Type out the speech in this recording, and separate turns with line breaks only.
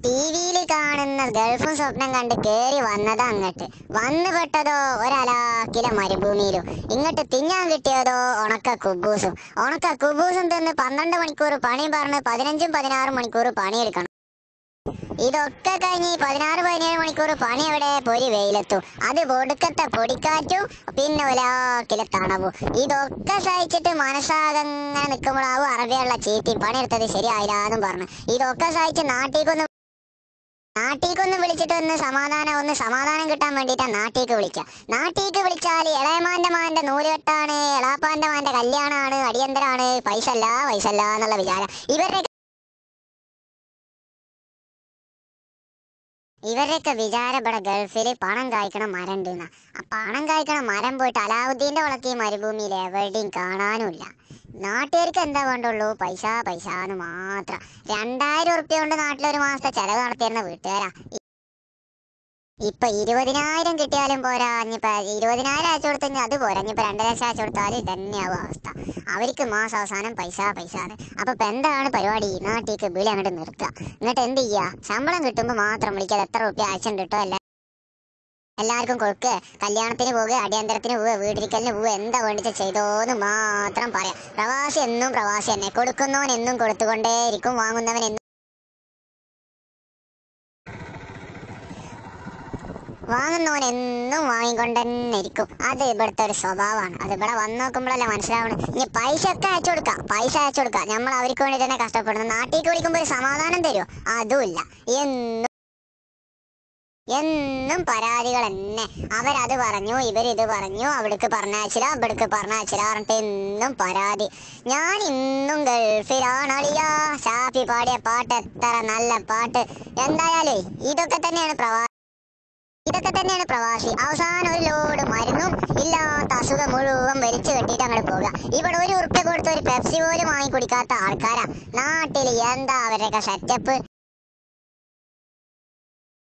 ടിവിയിൽ കാണുന്ന ഗൾഫും സ്വപ്നം കണ്ട് കേറി വന്നതാ അങ്ങട്ട്. വന്നു പെട്ടതോ ഒരലാക്കിലെ മരുഭൂമിയിലും. ഇങ്ങോട്ട് തിന്നാൻ കിട്ടിയതോ ഉണക്ക കുബൂസും തിന്ന് 12 മണിക്കൂർ പണി പറഞ്ഞ് 15-16 മണിക്കൂർ പണിയെടുക്കണം. ഇതൊക്കെ കഴിഞ്ഞ് 16-17 മണിക്കൂർ പണി എവിടെ പൊരി വെയിലെത്തും. അത് ഒടുക്കത്തെ പൊടിക്കാറ്റും പിന്നെ ഒലാക്കിലെ തണവും. ഇതൊക്കെ സഹിച്ചിട്ട് മനസ്സാകങ്ങനെ നിൽക്കുമ്പോഴാവും അറബിയുള്ള ചീത്തി പണിയെടുത്തത് ശരിയായില്ലാന്നും പറഞ്ഞു. ഇതൊക്കെ സഹിച്ച് നാട്ടീക്കൊന്ന് വിളിച്ചിട്ട് ഒന്ന് സമാധാനം കിട്ടാൻ വേണ്ടിയിട്ടാ നാട്ടീക്ക് വിളിച്ചാൽ ഇളയമാന്റെ മാന്റെ നൂലുകെട്ടാണ്, എളാപ്പാന്റെ മാന്റെ കല്യാണാണ്, അടിയന്തരാണ്, പൈസ അല്ല എന്നുള്ള വിചാരം. ഇവരുടെയൊക്കെ വിചാരം ഇവിടെ ഗൾഫിൽ പണം കായ്ക്കണ മരം ഉണ്ടെന്നാ. ആ പണം കായ്ക്കണ മരം പോയിട്ട് അലാവുദ്ദീന്റെ വളർത്തിയ മരുഭൂമിയിൽ എവിടെയും കാണാനുമില്ല. നാട്ടുകാർക്ക് എന്താ വേണ്ടുള്ളൂ? പൈസ എന്ന് മാത്രം. 2000 ഉറുപ്പ്യ കൊണ്ട് നാട്ടിലൊരു മാസത്തെ ചെലവ് നടത്തിയിരുന്ന വീട്ടുകാരാ. ഇപ്പൊ 20,000 കിട്ടിയാലും പോരാ. ഇനിയിപ്പൊ 20,000 അയച്ചു കൊടുത്തെങ്കിൽ അത് പോരാ. ഇനിയിപ്പൊ 2 ലക്ഷം അയച്ചു കൊടുത്താലും ഇതന്നെയാവും അവസ്ഥ. അവർക്ക് മാസം അവസാനം പൈസ ആണ്. അപ്പൊ എന്താണ് പരിപാടി? നാട്ടിലേക്ക് വിളി അങ്ങോട്ട് നിർത്തുക. എന്നിട്ട് എന്ത് ചെയ്യാ? ശമ്പളം കിട്ടുമ്പോ മാത്രം വിളിക്കാതെ എത്ര റുപ്യ അയച്ചുണ്ട് കേട്ടോ എല്ലാവർക്കും കൊടുക്കുക. കല്യാണത്തിന് പോവുക, അടിയന്തരത്തിന് പോവുക, വീടിരിക്കലിന് പോവുക, എന്താ വേണ്ടിച്ച ചെയ്തോന്ന് മാത്രം പറയാം. പ്രവാസി എന്നും പ്രവാസി തന്നെ. കൊടുക്കുന്നവൻ എന്നും കൊടുത്തുകൊണ്ടേയിരിക്കും, വാങ്ങുന്നവൻ എന്നും വാങ്ങിക്കൊണ്ടന്നെ ഇരിക്കും. അത് ഇവിടുത്തെ ഒരു സ്വഭാവമാണ്. അത് ഇവിടെ വന്ന് നോക്കുമ്പോഴല്ലേ മനസ്സിലാവണം. ഇനി പൈസ ഒക്കെ അയച്ചു കൊടുക്കാം. നമ്മൾ അവർക്ക് വേണ്ടി തന്നെ കഷ്ടപ്പെടുന്നു. നാട്ടിലേക്ക് വിളിക്കുമ്പോൾ ഒരു സമാധാനം തരുമോ? അതുമില്ല. എന്നും പരാതികൾ തന്നെ. അവരത് പറഞ്ഞു, ഇവരിത് പറഞ്ഞു, അവിടേക്ക് പറഞ്ഞയച്ചില്ല, ഇവിടേക്ക് പറഞ്ഞയച്ചില്ല പറഞ്ഞിട്ട് എന്നും പരാതി. ഞാൻ ഇന്നും ഗൾഫിലാണളിയാ. ഷാഫി പാടിയ പാട്ട് എത്ര നല്ല പാട്ട്. എന്തായാലും ഇതൊക്കെ തന്നെയാണ് പ്രവാസി. അവസാനം ഒരു ലോഡ് മരുന്നും ഇല്ലാത്ത അസുഖം മുഴുവൻ വലിച്ചു കെട്ടിയിട്ട് അങ്ങോട്ട് പോകുക. ഇവിടെ 1 ഉറുപ്പ്യ കൊടുത്ത് ഒരു പെപ്സി പോലും വാങ്ങി കുടിക്കാത്ത ആൾക്കാരാ നാട്ടിൽ. എന്താ അവരുടെയൊക്കെ സെറ്റപ്പ്?